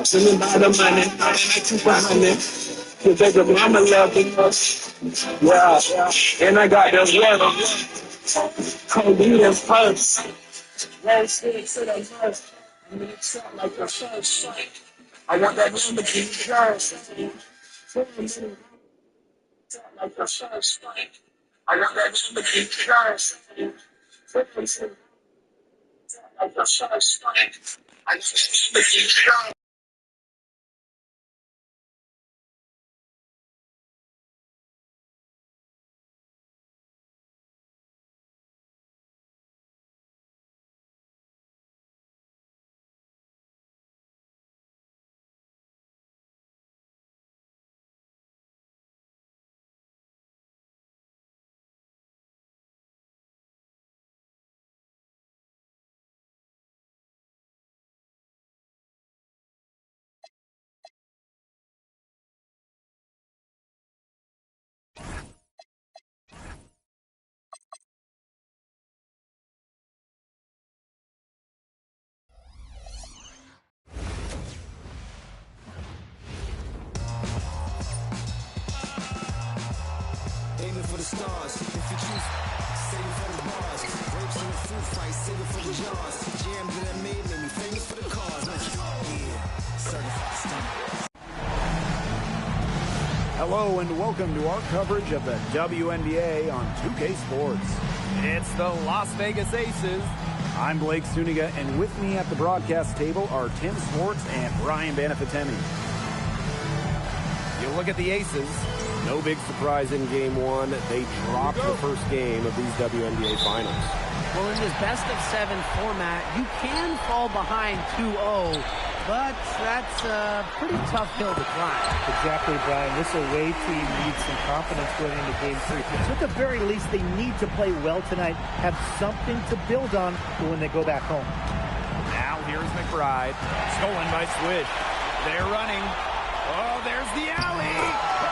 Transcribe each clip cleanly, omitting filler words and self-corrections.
Send me by the money, I keep behind it. The baby mama love the most. Yeah. And I got this water. Codeine and purse. Let's get it to the first. I'm gonna trap like the first. I want that Lamborghini first. Like the first. I want that Lamborghini first. Like the first. I want that Lamborghini first. Aiming for the stars. If you choose, save it for the bars. Grapes in the fruit fight, save it for the jars. Jams that I made me famous for the cars. Yeah, certified stunner. Hello and welcome to our coverage of the WNBA on 2K Sports. It's the Las Vegas Aces. I'm Blake Suniga, and with me at the broadcast table are Tim Swartz and Brian Banafitemi. You look at the Aces. No big surprise in Game 1. They dropped the first game of these WNBA Finals. Well, in this best-of-7 format, you can fall behind 2-0, but that's a pretty tough hill to climb. Exactly, Brian. This away team needs some confidence going into Game 3. So at the very least, they need to play well tonight, have something to build on for when they go back home. Now here's McBride. Stolen by Swish. They're running. Oh, there's the alley.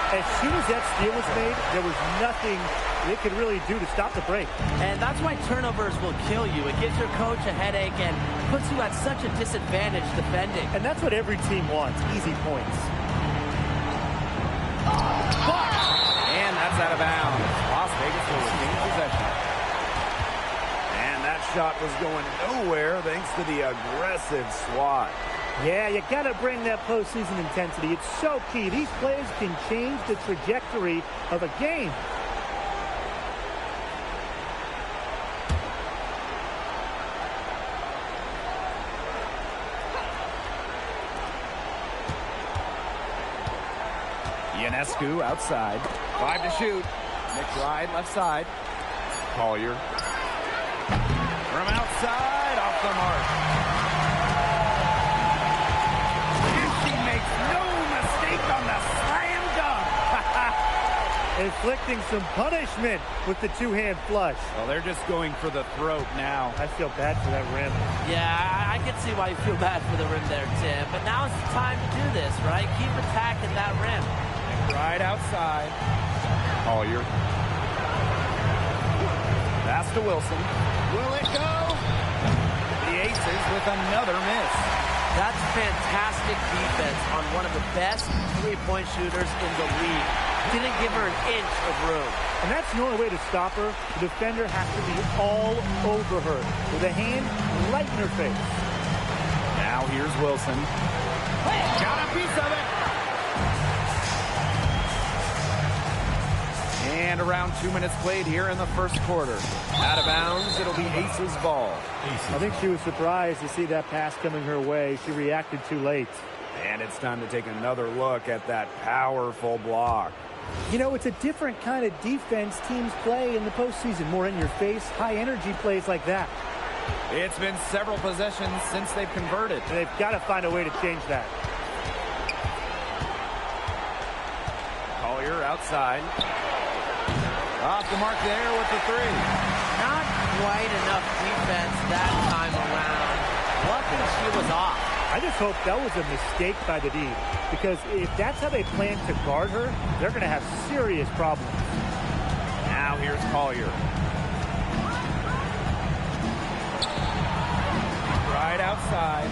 As soon as that steal was made, there was nothing they could really do to stop the break. And that's why turnovers will kill you. It gives your coach a headache and puts you at such a disadvantage defending. And that's what every team wants, easy points. And that's out of bounds. Las Vegas will retain possession. And that shot was going nowhere thanks to the aggressive swat. Yeah, you got to bring that postseason intensity. It's so key. These players can change the trajectory of a game. Ionescu outside. 5 to shoot. McBride left side. Collier. From outside, off the mark. Inflicting some punishment with the two-hand flush. Well, they're just going for the throat now. I feel bad for that rim. Yeah, I can see why you feel bad for the rim there, Tim. But now it's the time to do this, right? Keep attacking that rim. Right outside. Collier. Pass to Wilson. Will it go? The Aces with another miss. That's fantastic defense on one of the best three-point shooters in the league. Didn't give her an inch of room. And that's the only way to stop her. The defender has to be all over her with a hand right in her face. Now here's Wilson. Got a piece of it. And around 2 minutes played here in the first quarter. Out of bounds, it'll be Aces ball. I think she was surprised to see that pass coming her way. She reacted too late. And it's time to take another look at that powerful block. You know, it's a different kind of defense teams play in the postseason. More in your face, high energy plays like that. It's been several possessions since they've converted. And they've got to find a way to change that. Collier outside. Off the mark there with the three. Not quite enough defense that time around. Lucky she was off. I just hope that was a mistake by the D, because if that's how they plan to guard her, they're going to have serious problems. Now here's Collier. Right outside.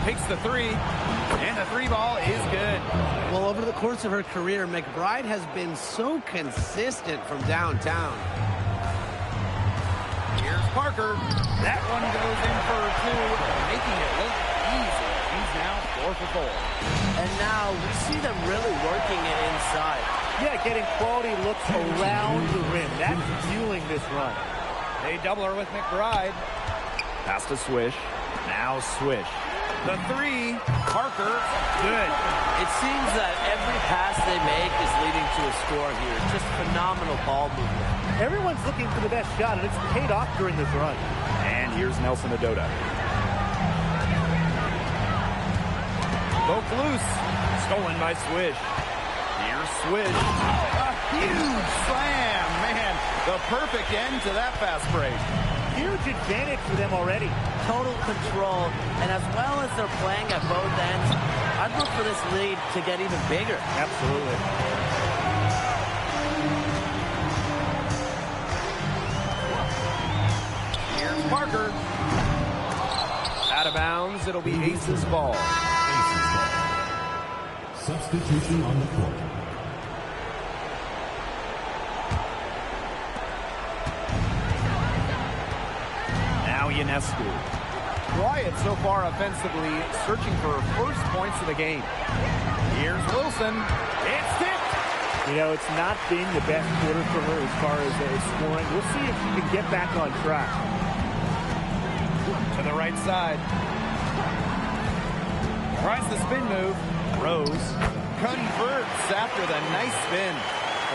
Takes the three, and the three ball is good. Well, over the course of her career, McBride has been so consistent from downtown. Here's Parker. That one goes in for two, making it look easy. He's now 4 for 4. And now we see them really working it inside. Yeah, getting quality looks around the rim. That's fueling this run. They double her with McBride. Pass to Swish. Now Swish. The three, Parker, good. It seems that every pass they make is leading to a score here. Just phenomenal ball movement. Everyone's looking for the best shot, and it's paid off during this run. And here's Nelson Adota. Broke loose. Stolen by Swish. Here's Swish. A huge slam. Man, the perfect end to that fast break. Huge advantage for them already. Total control, and as well as they're playing at both ends, I'd look for this lead to get even bigger. Absolutely. Here's Parker. Out of bounds, it'll be Aces ball. Aces ball. Substitution on the court. Ionescu. Wyatt so far offensively searching for first points of the game. Here's Wilson. It's tipped. You know, it's not been the best quarter for her as far as scoring. We'll see if she can get back on track. To the right side. Tries the spin move. Rose converts after the nice spin.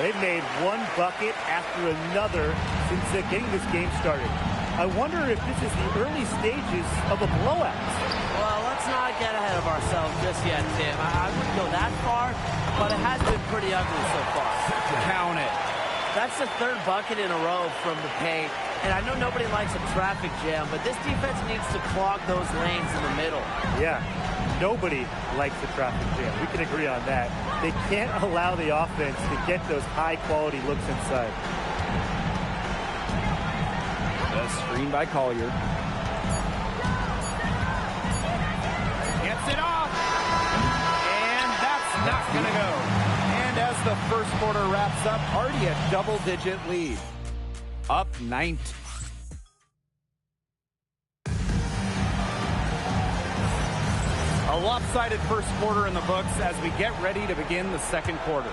They've made one bucket after another since getting this game started. I wonder if this is the early stages of a blowout. Well, let's not get ahead of ourselves just yet, Tim. I wouldn't go that far, but it has been pretty ugly so far. Count it. That's the third bucket in a row from the paint. And I know nobody likes a traffic jam, but this defense needs to clog those lanes in the middle. Yeah, nobody likes the traffic jam. We can agree on that. They can't allow the offense to get those high-quality looks inside. The screen by Collier. Gets it off. And that's not going to go. And as the first quarter wraps up, already a double-digit lead. Up 19. A lopsided first quarter in the books as we get ready to begin the second quarter.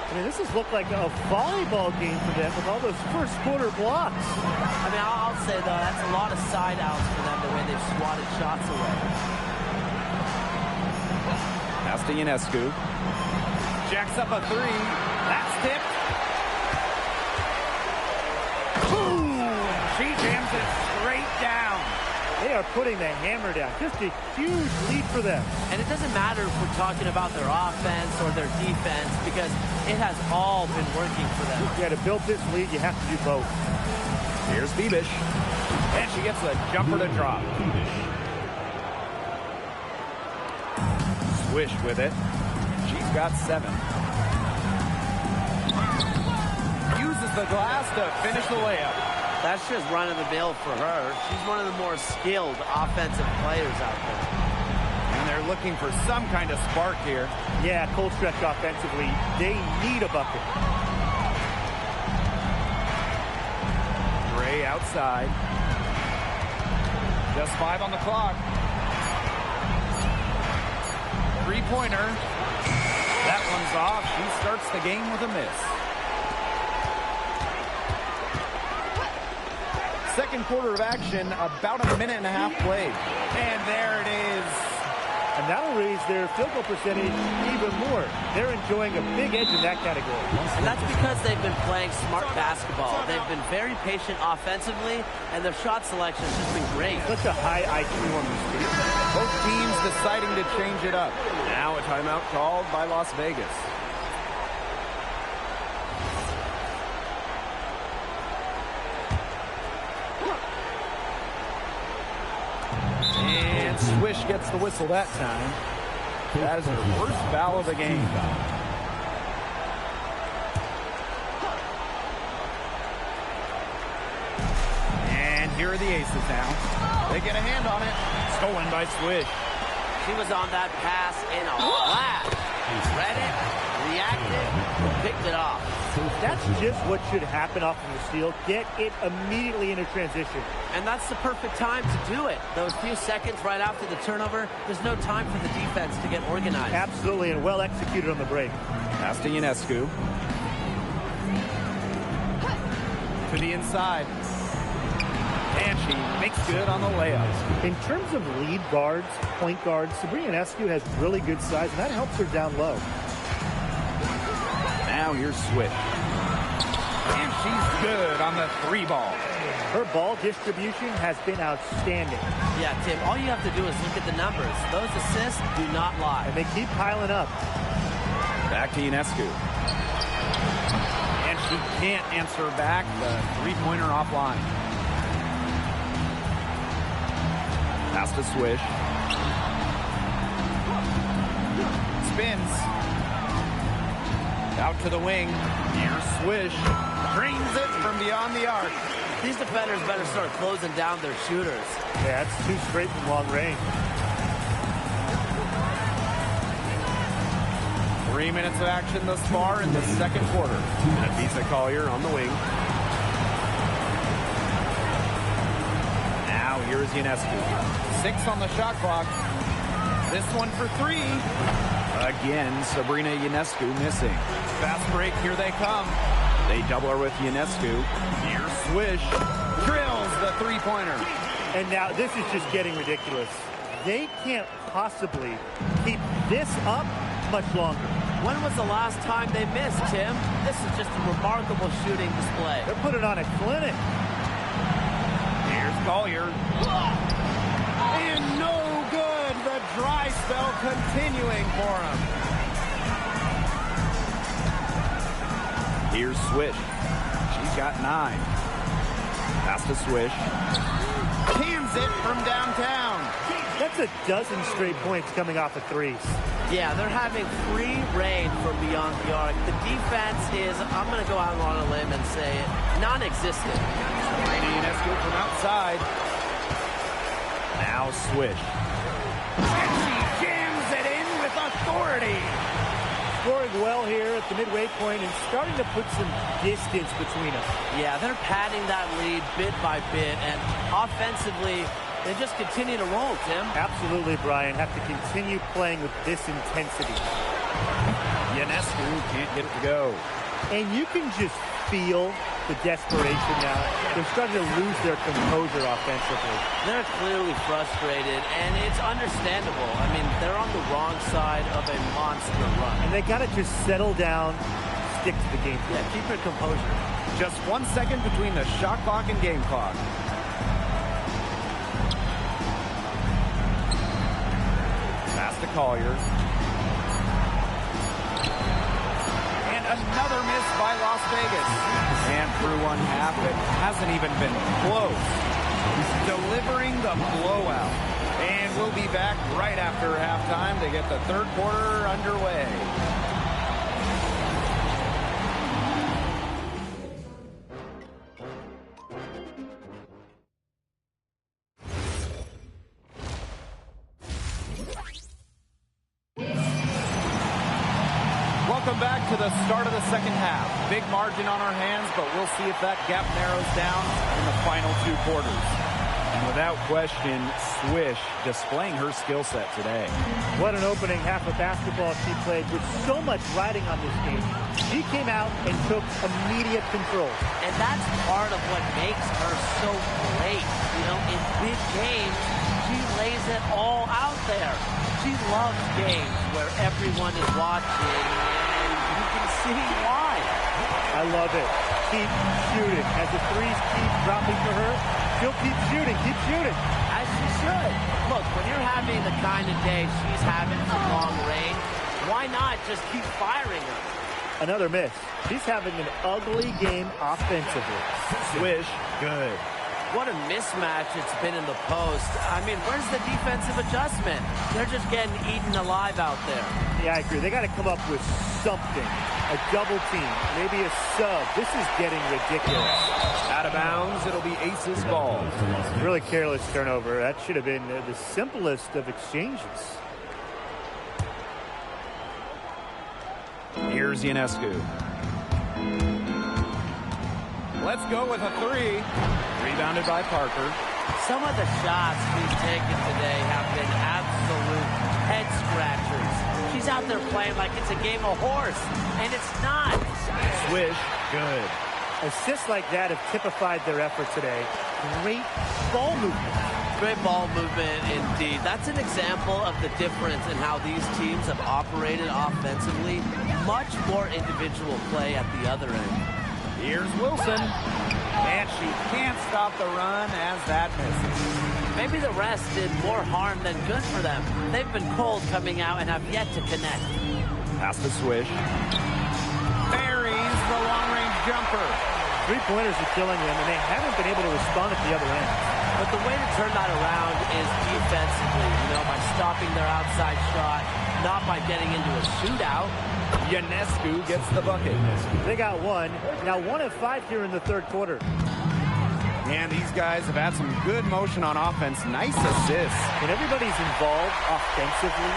I mean, this has looked like a volleyball game for them with all those first quarter blocks. I mean, I'll say, though, that's a lot of side outs for them, the way they've swatted shots away. Pass to Ionescu. Jacks up a three. That's tipped. Boom! She jams it straight down. They are putting the hammer down. Just a huge lead for them. And it doesn't matter if we're talking about their offense or their defense, because it has all been working for them. Yeah, to build this lead, you have to do both. Here's Bebish. And she gets a jumper to drop. Swish with it. She's got 7. Uses the glass to finish the layup. That's just run-of-the-mill for her. She's one of the more skilled offensive players out there. And they're looking for some kind of spark here. Yeah, cold stretch offensively. They need a bucket. Gray outside. Just 5 on the clock. Three-pointer. That one's off. She starts the game with a miss. Second quarter of action, about a minute and a half played. And there it is. And that'll raise their field goal percentage even more. They're enjoying a big edge in that category. And that's because they've been playing smart basketball. They've been very patient offensively, and their shot selection has just been great. Such a high IQ on this team. Both teams deciding to change it up. Now a timeout called by Las Vegas. Swish gets the whistle that time. That is her first foul of the game. And here are the aces now. They get a hand on it. Stolen by Swish. She was on that pass in a flash. Read it, reacted, picked it off. That's just what should happen off of the steal. Get it immediately into transition. And that's the perfect time to do it. Those few seconds right after the turnover, there's no time for the defense to get organized. Absolutely, and well executed on the break. Pass to Ionescu. To the inside. And she makes good on the layup. In terms of lead guards, point guards, Sabrina Ionescu has really good size, and that helps her down low. Now here's Swish. And she's good on the 3-ball. Her ball distribution has been outstanding. Yeah, Tim, all you have to do is look at the numbers. Those assists do not lie. And they keep piling up. Back to Ionescu. And she can't answer back the 3-pointer offline. Pass to Swish. Spins. Out to the wing. Here's Swish. Drains it from beyond the arc. These defenders better start closing down their shooters. Yeah, it's too straight from long range. 3 minutes of action thus far in the second quarter. And Visa Collier on the wing. Now here's Ionescu. 6 on the shot clock. This one for 3. Again, Sabrina Ionescu missing. Fast break, here they come. They double her with Ionescu. Here's Swish. Drills the 3-pointer. And now this is just getting ridiculous. They can't possibly keep this up much longer. When was the last time they missed, Tim? This is just a remarkable shooting display. They're putting on a clinic. Here's Collier. And no good. The dry spell continuing for him. Here's Swish. She's got 9. Pass to Swish. Cans it from downtown. That's a dozen straight points coming off of threes. Yeah, they're having free reign from beyond the arc. The defense is, I'm going to go out on a limb and say, non-existent. Sabrina Ionescu from outside. Now Swish. And she jams it in with authority. Scoring well here at the midway point and starting to put some distance between us. Yeah, they're padding that lead bit by bit, and offensively, they just continue to roll, Tim. Absolutely, Brian. Have to continue playing with this intensity. Ionescu can't get it to go. And you can just feel the desperation now. They're starting to lose their composure offensively. They're clearly frustrated, and it's understandable. I mean, they're on the wrong side of a monster run. And they got to just settle down, stick to the game. Yeah, keep your composure. Just 1 second between the shot clock and game clock. Pass to Collier. And another miss by Las Vegas. And through one half, it hasn't even been close. Delivering the blowout. And we'll be back right after halftime to get the third quarter underway. Welcome back to the start of the second half. Big margin on our hands, but we'll see if that gap narrows down in the final 2 quarters. And without question, Swish displaying her skill set today. What an opening half of basketball she played with so much riding on this game. She came out and took immediate control. And that's part of what makes her so great. You know, in big games, she lays it all out there. She loves games where everyone is watching, and you can see why. I love it. Keep shooting. As the threes keep dropping for her, she'll keep shooting. Keep shooting. As she should. Look, when you're having the kind of day she's having from long range, why not just keep firing her? Another miss. She's having an ugly game offensively. Swish, good. What a mismatch it's been in the post. I mean, where's the defensive adjustment? They're just getting eaten alive out there. Yeah, I agree. They got to come up with something. A double team, maybe a sub. This is getting ridiculous. Out of bounds, it'll be Aces ball. Really careless turnover. That should have been the simplest of exchanges. Here's Ionescu. Let's go with a three. Rebounded by Parker. Some of the shots she's taken today have been absolute head scratchers. She's out there playing like it's a game of horse, and it's not. Swish, good. Assists like that have typified their effort today. Great ball movement. Great ball movement indeed. That's an example of the difference in how these teams have operated offensively. Much more individual play at the other end. Here's Wilson. And she can't stop the run as that misses. Maybe the rest did more harm than good for them. They've been cold coming out and have yet to connect. Pass to Swish. Buries the long-range jumper. Three-pointers are killing them, and they haven't been able to respond at the other end. But the way to turn that around is defensively, by stopping their outside shot, not by getting into a shootout. Ionescu gets the bucket. They got one. Now 1 of 5 here in the third quarter. And these guys have had some good motion on offense. Nice assists. When everybody's involved offensively,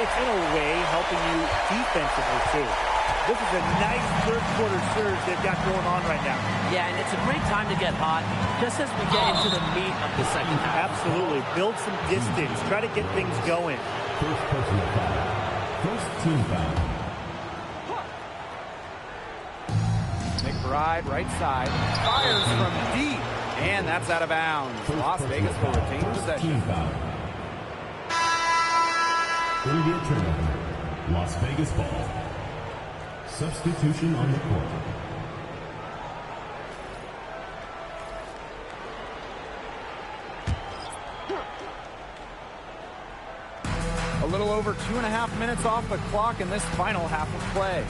it's in a way helping you defensively too. This is a nice third quarter surge they've got going on right now. Yeah, and it's a great time to get hot, just as we get into the meat of the second half. Absolutely. Build some distance. Try to get things going. First personal foul. First team foul. McBride, right side, fires from deep, and that's out of bounds. Las Vegas will retain possession. Team foul. Immediate turnover. Las Vegas ball. Substitution on the court. A little over 2.5 minutes off the clock in this final half of play.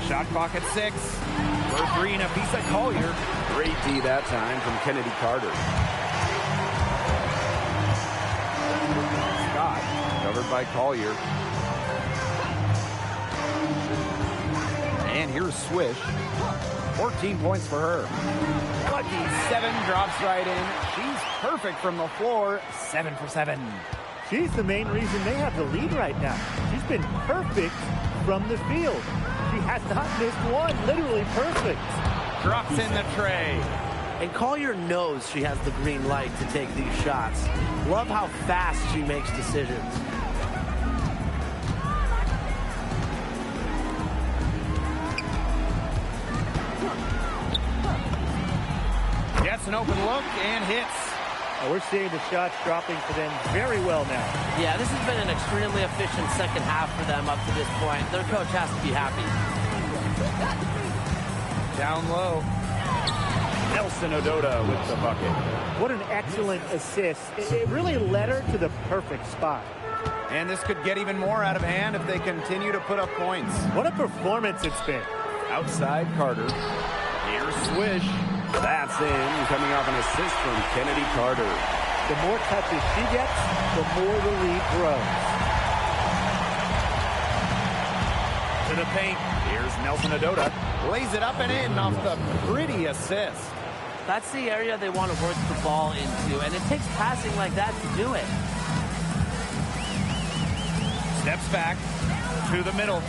Shot clock at 6. For 3 and Napisa Collier. Great D that time from Kennedy Carter. Scott covered by Collier. And here's Swish. 14 points for her. Lucky 7 drops right in. She's perfect from the floor. 7 for 7. She's the main reason they have the lead right now. She's been perfect from the field. She has not missed one. Literally perfect. Drops in the tray. And Collier knows she has the green light to take these shots. Love how fast she makes decisions. Gets an open look and hits. We're seeing the shots dropping for them very well now. Yeah, this has been an extremely efficient second half for them up to this point. Their coach has to be happy. Down low. Nelson Ododa with the bucket. What an excellent assist. It really led her to the perfect spot. And this could get even more out of hand if they continue to put up points. What a performance it's been. Outside Carter. Here's Swish. That's in, coming off an assist from Kennedy Carter. The more touches she gets, the more the lead grows. To the paint. Here's Nelson Ododa. Lays it up and in off the pretty assist. That's the area they want to work the ball into, and it takes passing like that to do it. Steps back to the middle.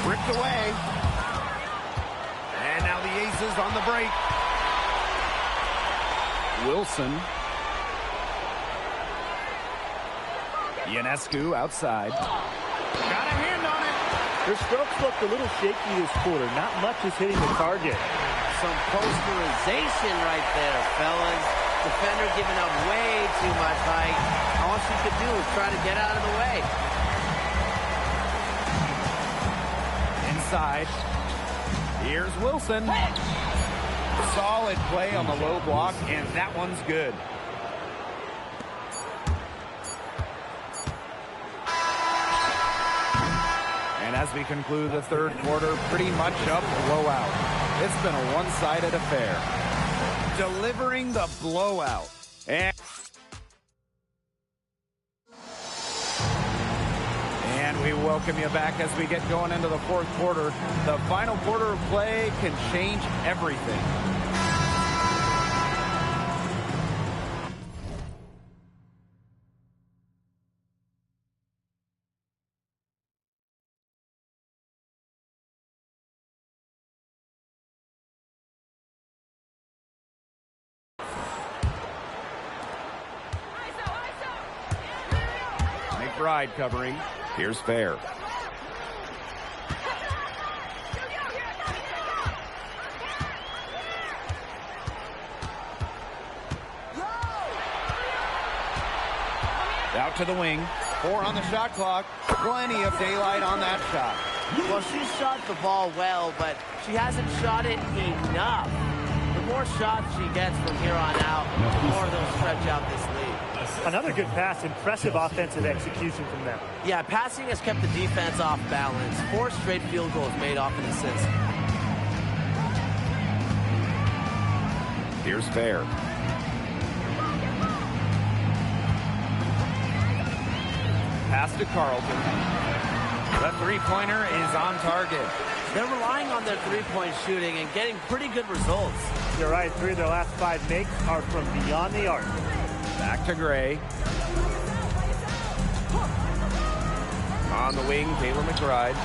Ripped away. And now the Aces on the break. Wilson. Ionescu outside. Got a hand on it. Their strokes looked a little shaky this quarter. Not much is hitting the target. Some posterization right there, fellas. Defender giving up way too much height. All she could do was try to get out of the way. Inside. Here's Wilson. Solid play on the low block, and that one's good. And as we conclude the third quarter, pretty much a blowout. It's been a one-sided affair. Delivering the blowout. And we welcome you back as we get going into the fourth quarter. The final quarter of play can change everything. McBride covering. Here's Fair. Out to the wing. 4 on the shot clock. Plenty of daylight on that shot. Well, she shot the ball well, but she hasn't shot it enough. The more shots she gets from here on out, the more they'll stretch out this lead. Another good pass. Impressive offensive execution from them. Yeah, passing has kept the defense off balance. 4 straight field goals made off an assist. Here's Fair. Pass to Carlton. The three-pointer is on target. They're relying on their three-point shooting and getting pretty good results. You're right. 3 of their last 5 makes are from beyond the arc. Back to Gray. On the wing, Taylor McBride.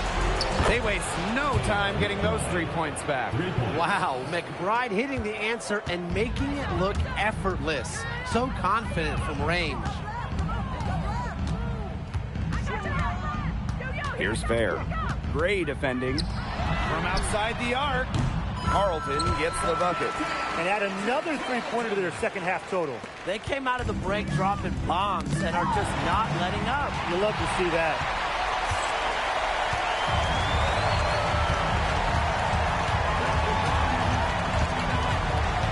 They waste no time getting those 3 points back. Wow, McBride hitting the answer and making it look effortless. So confident from range. Here's Fair. Gray defending. From outside the arc, Carlton gets the bucket. And add another three-pointer to their second half total. They came out of the break dropping bombs and are just not letting up. You love to see that.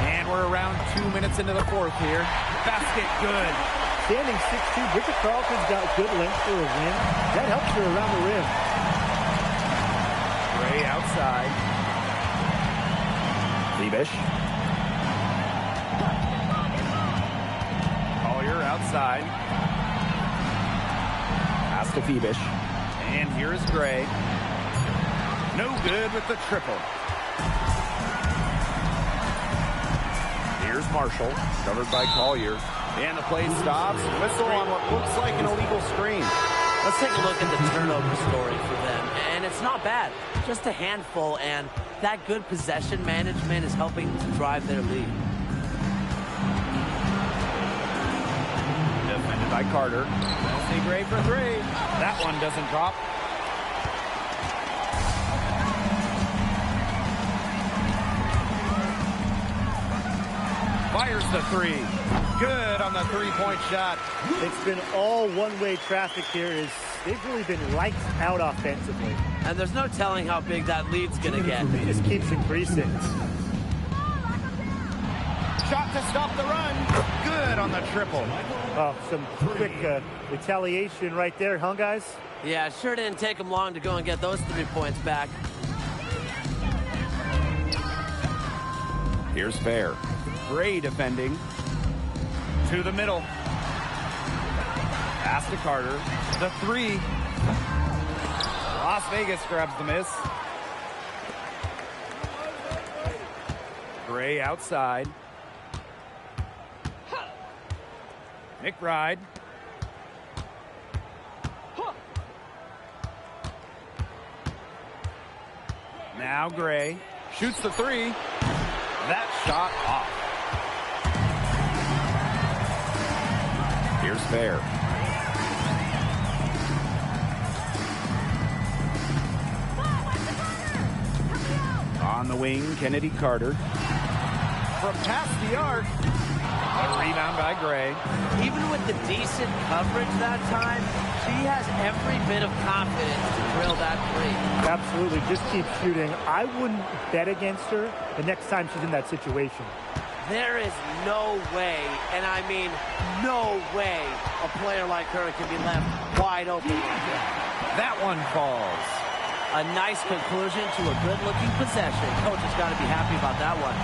And we're around 2 minutes into the fourth here. Basket good. Standing 6'2", Bridget Carlton's got good length for a win. That helps her around the rim. Gray outside. Liebisch. Collier outside. Pass to Liebisch. And here's Gray. No good with the triple. Here's Marshall, covered by Collier. And the play stops. Whistle on what looks like an illegal screen. Let's take a look at the turnover story for them. And it's not bad. Just a handful, and that good possession management is helping to drive their lead. Defended by Carter. Penalty Gray for 3. That one doesn't drop. Fires the 3. Good on the three-point shot. It's been all one-way traffic here. They've really been lights out offensively. And there's no telling how big that lead's going to get. It just keeps increasing. Shot to stop the run. Good on the triple. Oh, some quick retaliation right there, huh, guys? Yeah, it sure didn't take them long to go and get those 3 points back. Here's Fair. Gray defending. To the middle. Pass to Carter. The 3. Las Vegas grabs the miss. Gray outside. McBride. Now Gray shoots the 3. That shot off. Here's Fair. On the wing, Kennedy Carter. From past the arc. A rebound by Gray. Even with the decent coverage that time, she has every bit of confidence to drill that 3. Absolutely. Just keep shooting. I wouldn't bet against her the next time she's in that situation. There is no way, and I mean no way, a player like her can be left wide open like that. That one falls. A nice conclusion to a good-looking possession. Coach has got to be happy about that one.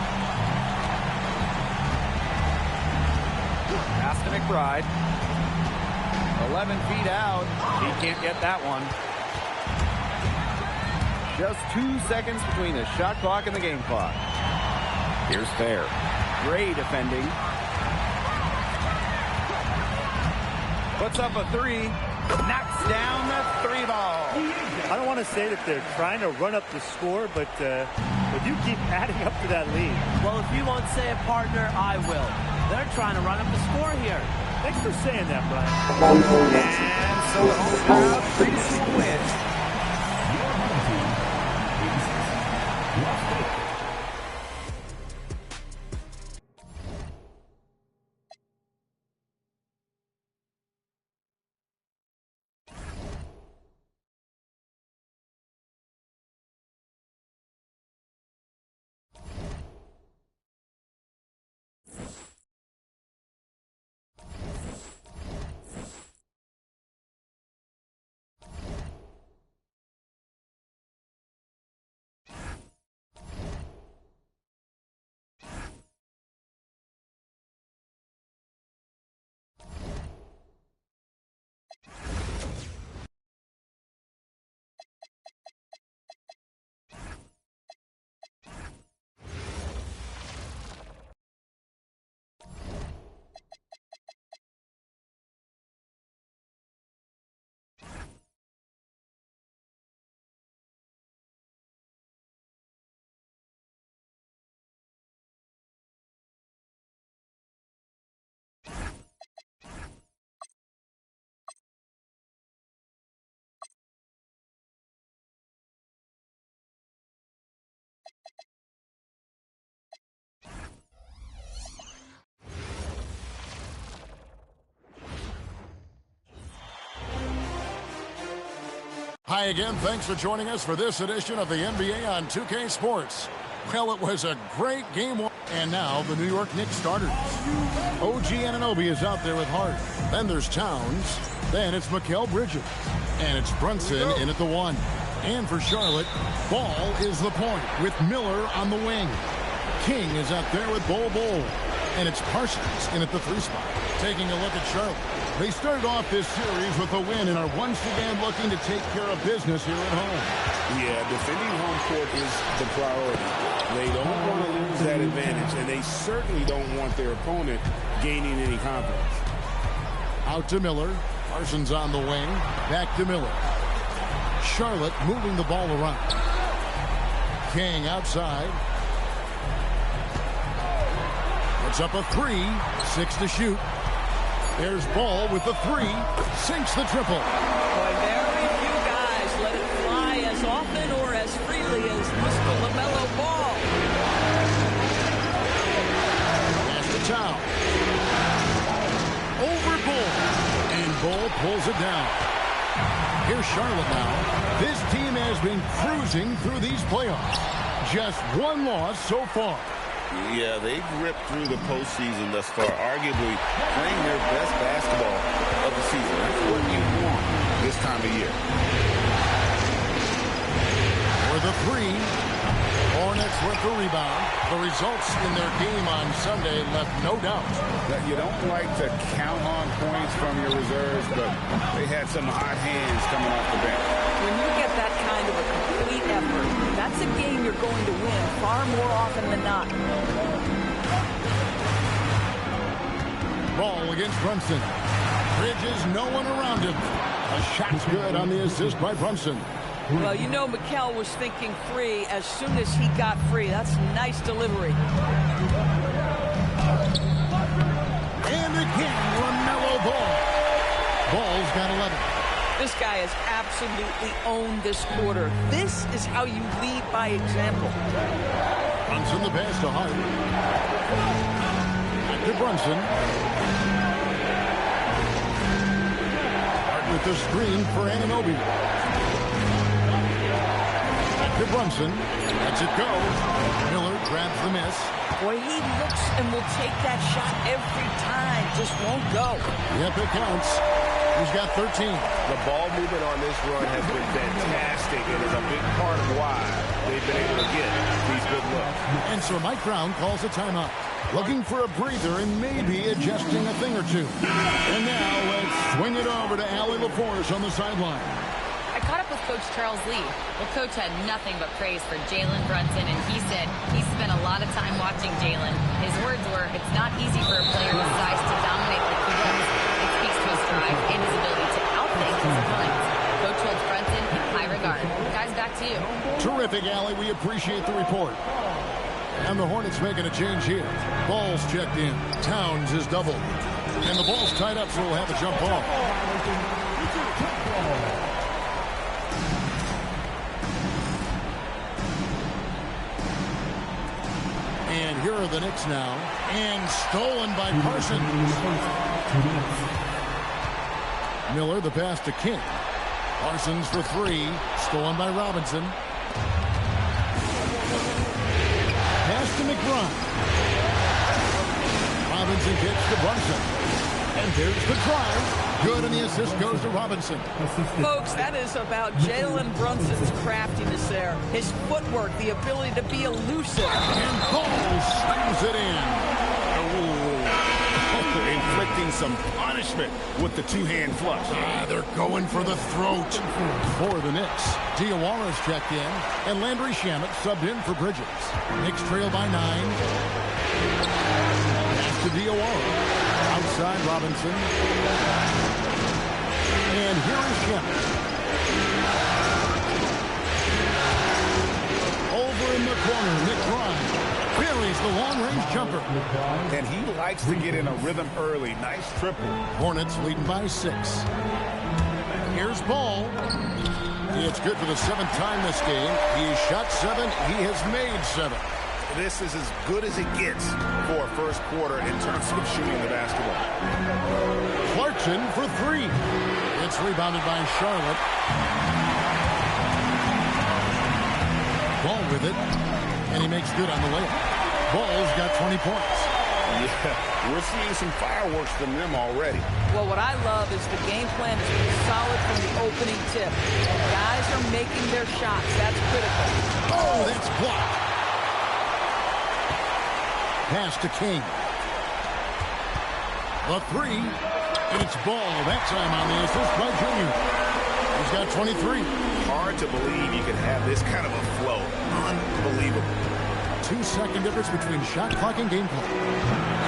Pass to McBride. 11 feet out. He can't get that one. Just 2 seconds between the shot clock and the game clock. Here's Fair. Great defending. Puts up a three. Knocks down the three ball. I don't want to say that they're trying to run up the score, but you keep adding up to that lead. Well, if you won't say it, partner, I will. They're trying to run up the score here. Thanks for saying that, Brian. And so the home crowd treats to win. Hi again. Thanks for joining us for this edition of the NBA on 2K Sports. Well, it was a great game. And now the New York Knicks starters. OG Anunoby is out there with Hart. Then there's Towns. Then it's Mikal Bridges. And it's Brunson in at the 1. And for Charlotte, Ball is the point with Miller on the wing. King is out there with Bol. And it's Parsons in at the 3 spot. Taking a look at Charlotte. They started off this series with a win and are once again looking to take care of business here at home. Yeah, defending home court is the priority. They don't want to lose that advantage, and they certainly don't want their opponent gaining any confidence. Out to Miller. Parsons on the wing. Back to Miller. Charlotte moving the ball around. King outside. Puts up a 3. 6 to shoot. There's Ball with the 3. Sinks the triple. Boy, very few guys let it fly as often or as freely as Mr. LaMelo Ball. Pass to Towns. Over Ball. And Ball pulls it down. Here's Charlotte now. This team has been cruising through these playoffs. Just one loss so far. Yeah, they've ripped through the postseason thus far, arguably playing their best basketball of the season. That's what you want this time of year. For the 3, Hornets with the rebound. The results in their game on Sunday left no doubt. That you don't like to count on points from your reserves, but they had some hot hands coming off the bench. When you get that kind of a complete effort, that's a game you're going to win far more often than not. Ball against Brunson. Bridges, no one around him. A shot's good on the assist by Brunson. Well, you know Mikal was thinking 3 as soon as he got free. That's nice delivery. And again, LaMelo Ball. Ball's got 11. This guy has absolutely owned this quarter. This is how you lead by example. Brunson the pass to Hart. Back to Brunson. Hart with the screen for Anunoby. Back to Brunson. Lets it go. Miller grabs the miss. Boy, he looks and will take that shot every time. Just won't go. Yep, it counts. He's got 13. The ball movement on this run has been fantastic and is a big part of why they've been able to get these good looks. And Sir Mike Brown calls a timeout. Looking for a breather and maybe adjusting a thing or two. And now let's swing it over to Allie LaForce on the sideline. I caught up with Coach Charles Lee. Well, Coach had nothing but praise for Jalen Brunson, and he said he spent a lot of time watching Jalen. His words were, it's not easy for a player his size to dominate like he does. It speaks to his drive and his ability to outthink his opponents. Coach holds Brunson in high regard. Guys, back to you. Terrific, Allie. We appreciate the report. And the Hornets making a change here. Ball's checked in. Towns is doubled. And the ball's tied up, so we'll have a jump ball. And here are the Knicks now. And stolen by Parsons. Miller, the pass to King. Parsons for three. Stolen by Robinson. Pass to McBride. Robinson kicks to Brunson. And there's the try. Good, and the assist goes to Robinson. Folks, that is about Jalen Brunson's craftiness there. His footwork, the ability to be elusive. And Ball slams it in. Inflicting some punishment with the two-hand flush. They're going for the throat for the Knicks. Diawara's checked in, and Landry Shamet subbed in for Bridges. Knicks trail by 9. Pass to Diawara. Outside Robinson. And here is Shamet. Over in the corner, McBride buries the long-range jumper. And he likes to get in a rhythm early. Nice triple. Hornets leading by 6. Here's Ball. It's good for the 7th time this game. He has shot 7. He has made 7. This is as good as it gets for a first quarter in terms of shooting the basketball. Clarkson for 3. It's rebounded by Charlotte. Ball with it. And he makes good on the layup. Ball's got 20 points. Yeah, we're seeing some fireworks from them already. Well, what I love is the game plan has been solid from the opening tip. Guys are making their shots. That's critical. Oh, that's blocked. Pass to King. The 3. And it's Ball. That time on the assist by Junior. He's got 23. Hard to believe you can have this kind of a flow. Unbelievable. 2-second difference between shot clock and game play.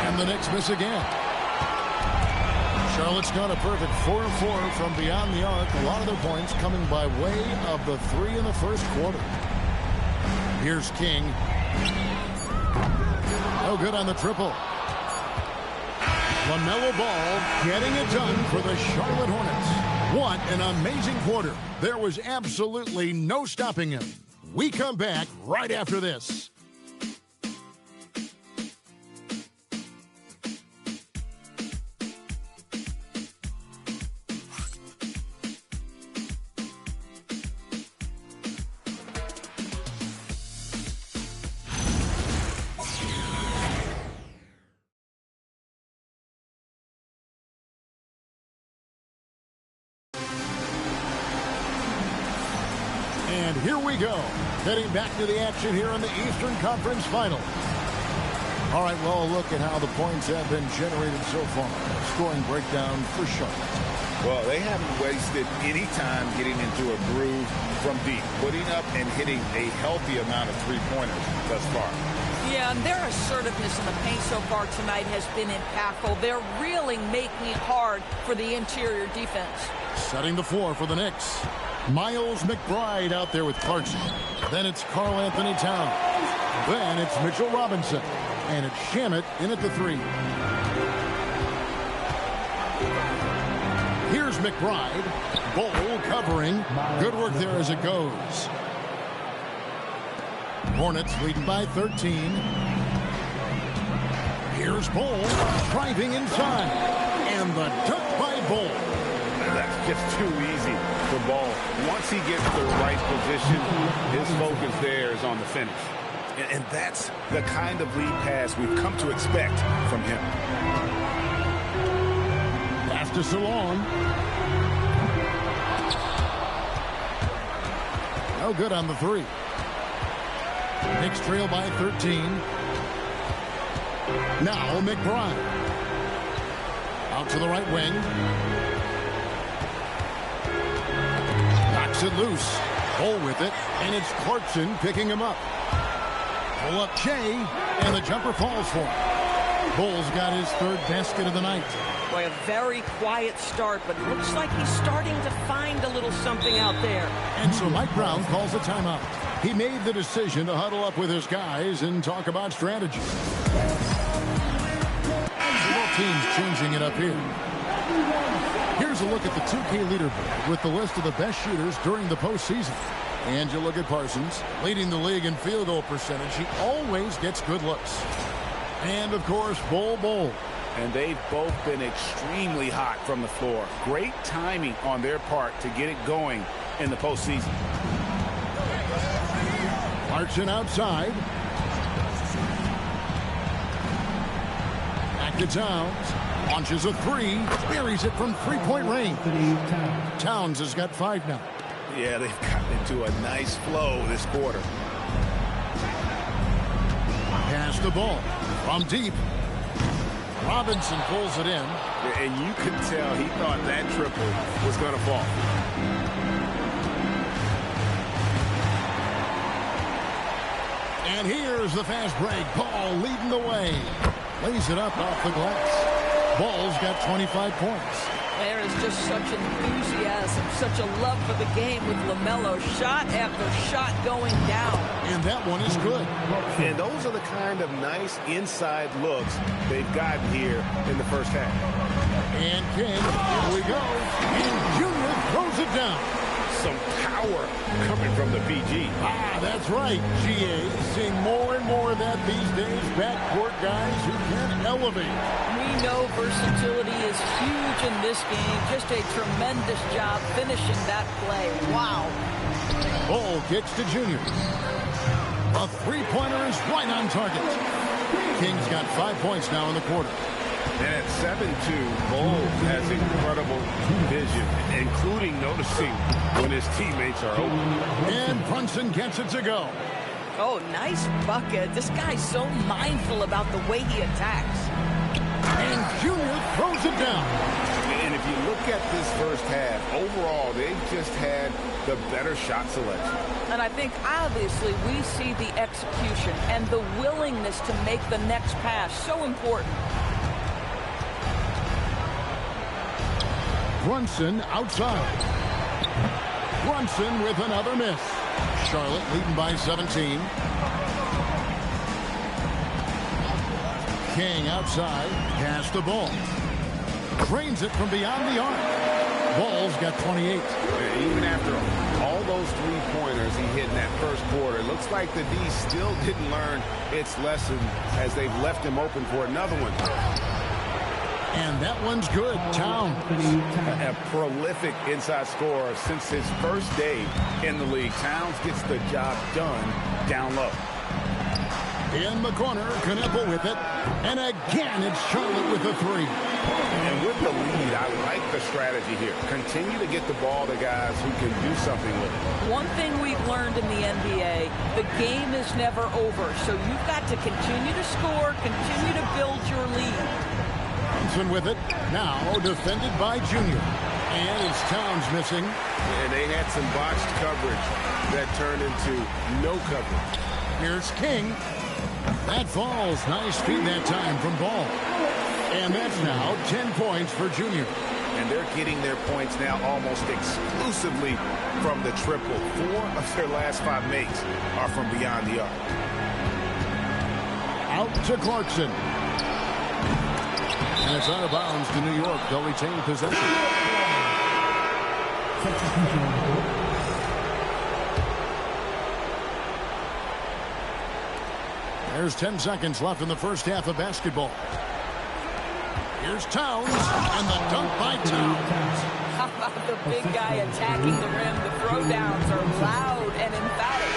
And the Knicks miss again. Charlotte's got a perfect 4 of 4 from beyond the arc. A lot of their points coming by way of the 3 in the first quarter. Here's King. No good on the triple. LaMelo Ball getting it done for the Charlotte Hornets. What an amazing quarter. There was absolutely no stopping him. We come back right after this. And here we go, heading back to the action here in the Eastern Conference Final. All right, well, look at how the points have been generated so far. Scoring breakdown for Charlotte. Well, they haven't wasted any time getting into a groove from deep, putting up and hitting a healthy amount of three-pointers thus far. Yeah, and their assertiveness in the paint so far tonight has been impactful. They're really making it hard for the interior defense. Setting the floor for the Knicks. Miles McBride out there with Clarkson. Then it's Karl Anthony Towns. Then it's Mitchell Robinson. And it's Shamet in at the 3. Here's McBride. Ball covering. Good work there as it goes. Hornets leading by 13. Here's Ball driving inside. And the dunk by Ball. That's just too easy for Ball. Once he gets the right position, his focus there is on the finish. And that's the kind of lead pass we've come to expect from him. Pass to Salon. No good on the three. Knicks trail by 13. Now McBride. Out to the right wing. Knocks it loose. Cole with it. And it's Clarkson picking him up. Pull up Shea. And the jumper falls for him. Bulls got his third basket of the night. Boy, a very quiet start, but it looks like he's starting to find a little something out there. And so Mike Brown calls a timeout. He made the decision to huddle up with his guys and talk about strategy. Both teams changing it up here. Here's a look at the 2K leaderboard with the list of the best shooters during the postseason. And you look at Parsons, leading the league in field goal percentage. He always gets good looks. And, of course, Bol. And they've both been extremely hot from the floor. Great timing on their part to get it going in the postseason. Clarkson outside. Back to Towns. Launches a three. Buries it from three-point range. Towns has got 5 now. Yeah, they've gotten into a nice flow this quarter. Pass the ball from deep. Robinson pulls it in. And you could tell he thought that triple was going to fall. And here's the fast break. Ball leading the way. Lays it up off the glass. Ball's got 25 points. There is just such enthusiasm, such a love for the game with LaMelo. Shot after shot going down. And that one is good. And those are the kind of nice inside looks they've gotten here in the first half. And King, here we go. And Junior throws it down. Some power coming from the PG. That's right, GA. Seeing more and more of that these days. Backcourt guys who can elevate. We know versatility is huge in this game. Just a tremendous job finishing that play. Wow. Ball kicks to Junior. A three-pointer is right on target. King's got 5 points now in the quarter. And at 7-2, Bol has incredible vision, including noticing when his teammates are open. And Brunson gets it to go. Oh, nice bucket. This guy's so mindful about the way he attacks. And Junior throws it down. And if you look at this first half, overall, they've just had the better shot selection. And I think, obviously, we see the execution and the willingness to make the next pass so important. Brunson outside. Brunson with another miss. Charlotte leading by 17. King outside. Pass the ball. Drains it from beyond the arc. Ball's got 28. Even after all those three-pointers he hit in that first quarter, it looks like the D still didn't learn its lesson as they've left him open for another one. And that one's good. Towns. A prolific inside scorer since his first day in the league. Towns gets the job done down low. In the corner, Kneppel with it. And again, it's Charlotte with a three. And with the lead, I like the strategy here. Continue to get the ball to guys who can do something with it. One thing we've learned in the NBA, the game is never over. So you've got to continue to score, continue to build your lead. Brunson with it. Now defended by Junior. And it's Towns missing. And they had some botched coverage that turned into no coverage. Here's King. That falls. Nice feed that time from Ball. And that's now 10 points for Junior. And they're getting their points now almost exclusively from the triple. 4 of their last 5 makes are from beyond the arc. Out to Clarkson. And it's out of bounds to New York. They'll retain possession. There's 10 seconds left in the first half of basketball. Here's Towns, and the dunk by Towns. How about the big guy attacking the rim? The throwdowns are loud and emphatic.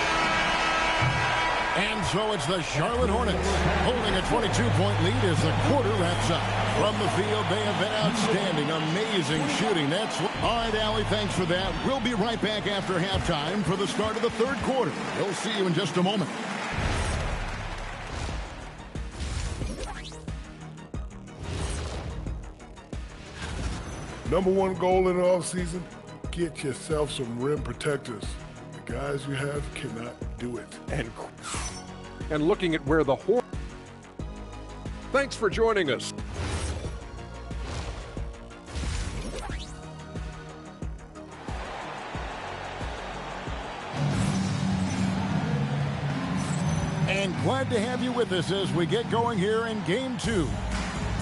And so it's the Charlotte Hornets holding a 22-point lead as the quarter wraps up. From the field, they have been outstanding, amazing shooting. That's all right, Allie, thanks for that. We'll be right back after halftime for the start of the third quarter. We'll see you in just a moment. Number one goal in the offseason, get yourself some rim protectors. The guys you have cannot do it. And looking at where the Hornets... Thanks for joining us. And glad to have you with us as we get going here in Game 2.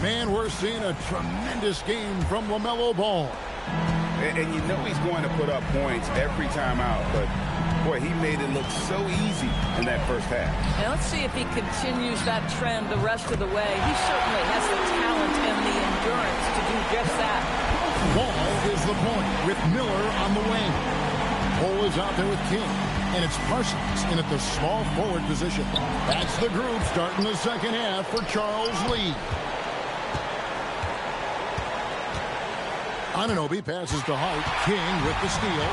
Man, we're seeing a tremendous game from LaMelo Ball. And you know he's going to put up points every time out, but boy, he made it look so easy in that first half. Now let's see if he continues that trend the rest of the way. He certainly has the talent and the endurance to do just that. Ball is the point with Miller on the wing. Ball is out there with King, and it's Parsons in at the small forward position. That's the group starting the second half for Charles Lee. Anunoby passes to Hart. King with the steal.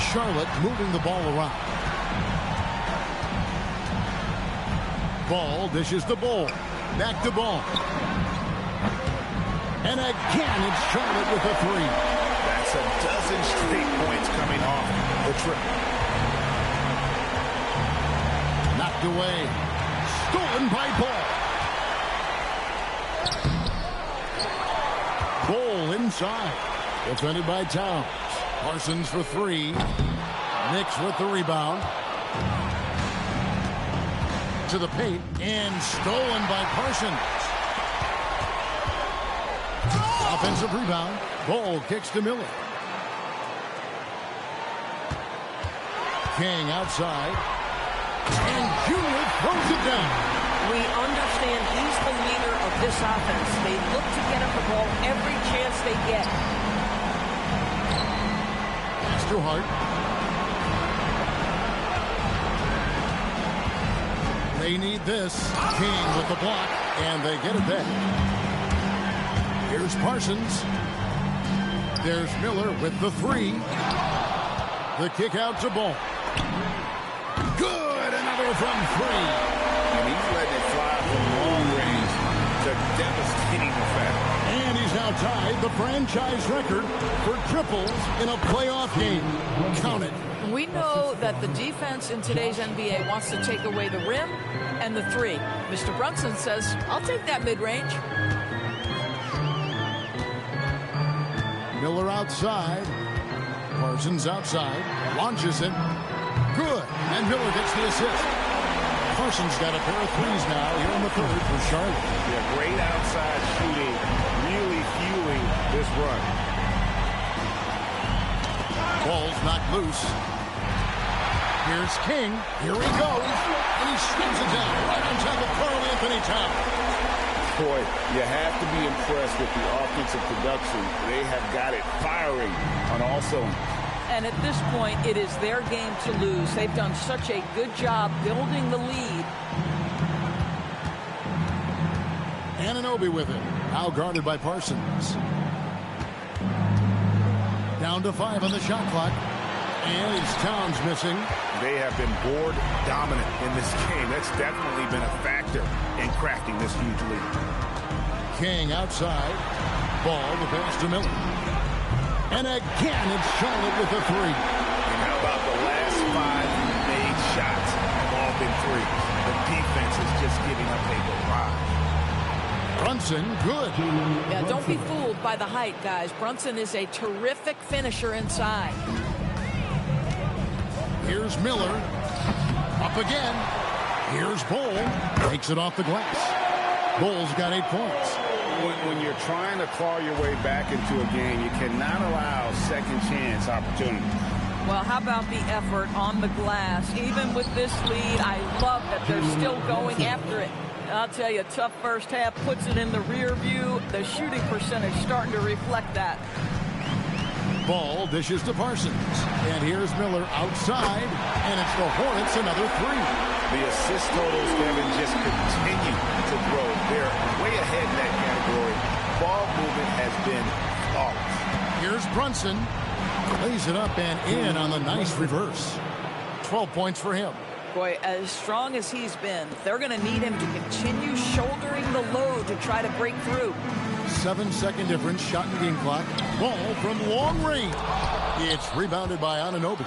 Charlotte moving the ball around. Ball dishes the Ball. Back to Ball. And again, it's Charlotte with a three. That's a dozen straight points coming off the trip. Knocked away. Stolen by Ball. Ball inside. Defended by Towns. Parsons for three. Knicks with the rebound. To the paint. And stolen by Parsons. Offensive rebound. Ball kicks to Miller. King outside. And Junior throws it down. We understand he's the leader of this offense. They look to get him the ball every chance they get. Mr. Hart. They need this. King with the block, and they get it back. Here's Parsons. There's Miller with the three. The kick out to Ball. Good, another from three. And he's letting it fly from long range to devastating effect. And he's now tied the franchise record for triples in a playoff game. Count it. We know that the defense in today's NBA wants to take away the rim and the three. Mr. Brunson says, I'll take that mid-range. Miller outside. Parsons outside. Launches it. Good. And Miller gets the assist. Parsons got a pair of threes now here in the third for Charlotte. Yeah, great outside shooting, really fueling this run. Ball's knocked loose. Here's King. Here he goes. And he swings it down right on top of Karl Anthony Towns. Boy, you have to be impressed with the offensive production. They have got it firing on all cylinders. And at this point, it is their game to lose. They've done such a good job building the lead. Anunoby with it. Now guarded by Parsons. Down to 5 on the shot clock. And it's Towns missing. They have been board dominant in this game. That's definitely been a factor in crafting this huge lead. King outside. Ball the pass to Miller. And again, it's Charlotte with a three. And how about the last 5 made shots have all been threes? The defense is just giving up a barrage. Brunson, good. Yeah, don't be fooled by the height, guys. Brunson is a terrific finisher inside. Here's Miller. Up again. Here's Ball. Takes it off the glass. Ball's got 8 points. When you're trying to claw your way back into a game, you cannot allow second chance opportunities. Well, how about the effort on the glass? Even with this lead, I love that they're still going after it. I'll tell you, tough first half puts it in the rear view. The shooting percentage starting to reflect that. Ball dishes to Parsons. And here's Miller outside. And it's the Hornets another three. The assist totals, Kevin, just continue to grow. They're way ahead in that category. Ball movement has been flawless. Here's Brunson. Lays it up and in on the nice reverse. 12 points for him. Boy, as strong as he's been, they're going to need him to continue shouldering the load to try to break through. 7-second difference, shot in game clock. Ball from long range. It's rebounded by Anunoby.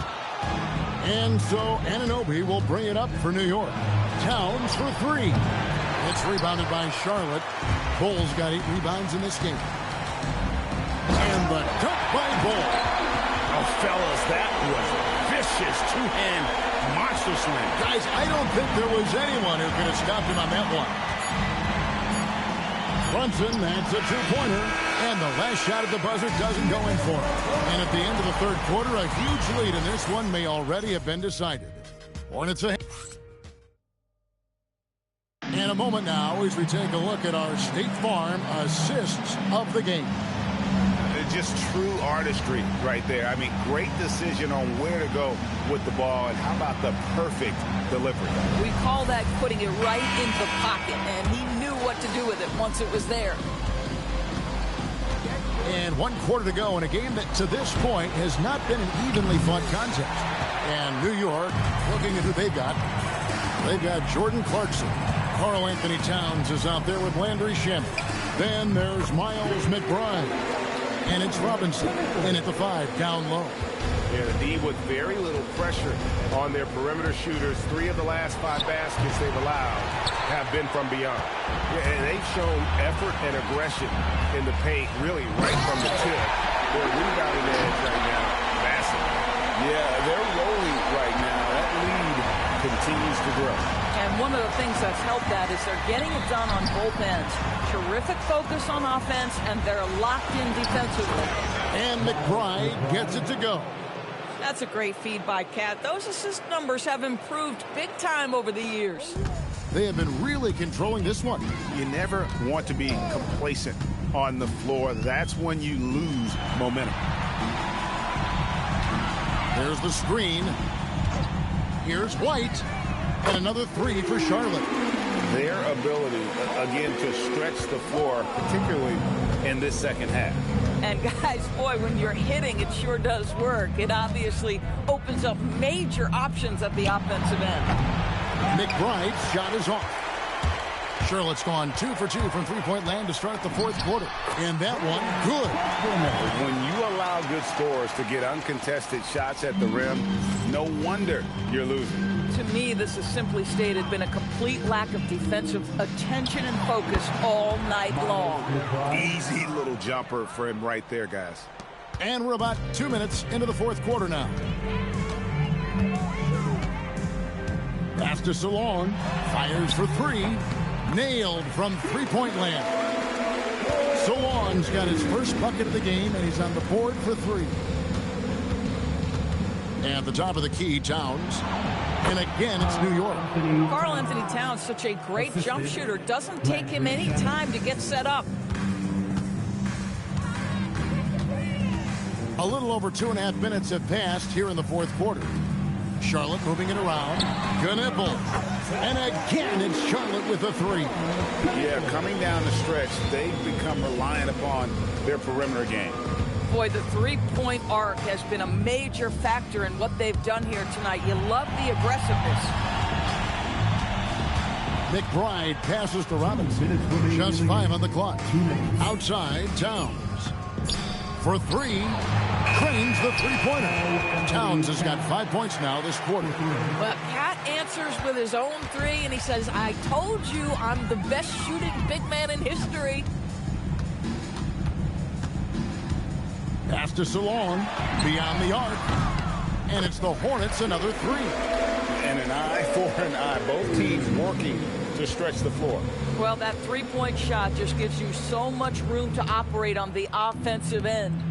And so Anunoby will bring it up for New York. Towns for three. It's rebounded by Charlotte. Bulls got 8 rebounds in this game. And the dunk by Ball. Oh, fellas, that was vicious two-hand monster slam. Guys, I don't think there was anyone who could have stopped him on that one. Brunson, that's a two-pointer. And the last shot at the buzzer doesn't go in for it. And at the end of the third quarter, a huge lead, and this one may already have been decided. Hornets ahead. And a moment now as we take a look at our State Farm assists of the game. Just true artistry right there. I mean, great decision on where to go with the ball, and how about the perfect delivery? We call that putting it right in the pocket, and he knew what to do with it once it was there. And 1 quarter to go in a game that to this point has not been an evenly fought contest. And New York, looking at who they've got Jordan Clarkson. Karl Anthony Towns is out there with Landry Shamet. Then there's Miles McBride. And it's Robinson in at the 5, down low. Yeah, the D with very little pressure on their perimeter shooters. 3 of the last 5 baskets they've allowed have been from beyond. Yeah, and they've shown effort and aggression in the paint, really right from the tip. Their rebounding edge right now, massive. Yeah, they're rolling right now. That lead continues to grow. And one of the things that's helped that is they're getting it done on both ends. Terrific focus on offense, and they're locked in defensively. And McBride gets it to go. That's a great feed by Cat. Those assist numbers have improved big time over the years. They have been really controlling this one. You never want to be complacent on the floor. That's when you lose momentum. There's the screen. Here's White. And another 3 for Charlotte. Their ability, again, to stretch the floor, particularly in this second half. And guys, boy, when you're hitting, it sure does work. It obviously opens up major options at the offensive end. McBride's shot is off. Charlotte's gone 2 for 2 from three-point land to start the fourth quarter. And that one, good. When you allow good scorers to get uncontested shots at the rim, no wonder you're losing. To me, this has simply stated been a complete lack of defensive attention and focus all night long. Easy little jumper for him right there, guys. And we're about 2 minutes into the fourth quarter now. Pass to Salon. Fires for 3. Nailed from three-point land. Salon's got his first bucket of the game, and he's on the board for 3. And the top of the key, Towns. And again, it's New York. Karl Anthony Towns, such a great jump shooter. Doesn't take him any time to get set up. A little over 2.5 minutes have passed here in the fourth quarter. Charlotte moving it around. Knueppel. And again, it's Charlotte with a 3. Yeah, coming down the stretch, they've become reliant upon their perimeter game. Boy, the three-point arc has been a major factor in what they've done here tonight. You love the aggressiveness. McBride passes to Robinson. Just 5 on the clock. Outside, Towns. For 3. Cranes the three-pointer. Towns has got 5 points now this quarter. Well, Cat answers with his own 3, and he says, I told you I'm the best shooting big man in history. Pass to Salon, beyond the arc. And it's the Hornets, another 3. And an eye for an eye. Both teams working to stretch the floor. Well, that three-point shot just gives you so much room to operate on the offensive end.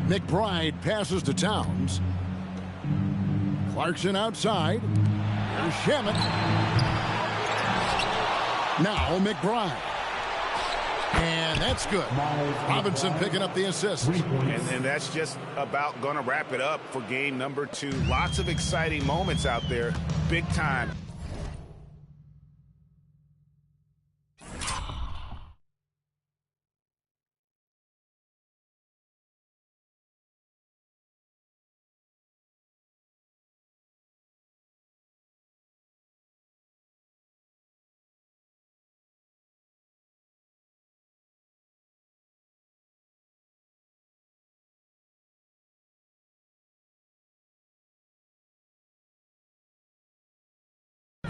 McBride passes to Towns. Clarkson outside. Here's Shamet. Now McBride. And that's good. Robinson picking up the assist. And that's just about going to wrap it up for game number 2. Lots of exciting moments out there. Big time.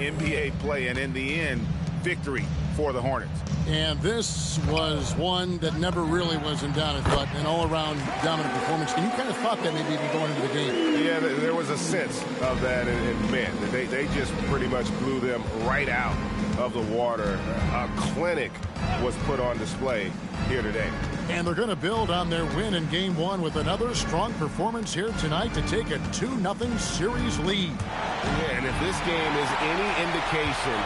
NBA play, and in the end, victory for the Hornets. And this was one that never really was in doubt. I thought an all-around dominant performance. And you kind of thought that maybe even going into the game. Yeah, there was a sense of that in men. They just pretty much blew them right out of the water. A clinic was put on display here today. And they're going to build on their win in Game 1 with another strong performance here tonight to take a 2-0 series lead. Yeah, and if this game is any indication,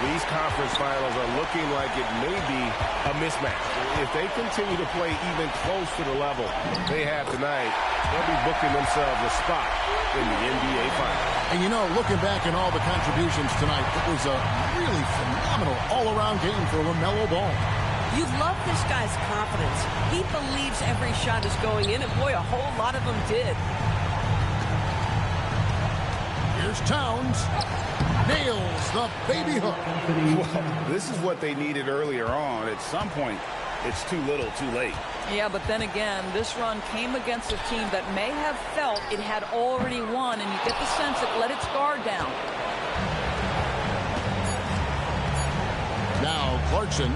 these conference finals are looking like it may be a mismatch. If they continue to play even close to the level they have tonight, they'll be booking themselves a spot in the NBA Finals. And you know, looking back at all the contributions tonight, it was a really phenomenal all-around game for LaMelo Ball. You love this guy's confidence. He believes every shot is going in, and boy, a whole lot of them did. Here's Towns. Nails the baby hook. Well, this is what they needed earlier on. At some point, it's too little, too late. Yeah, but then again, this run came against a team that may have felt it had already won, and you get the sense it let its guard down. Now Clarkson.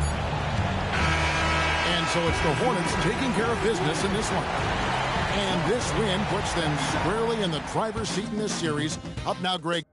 And so it's the Hornets taking care of business in this one. And this win puts them squarely in the driver's seat in this series. Up now, Greg.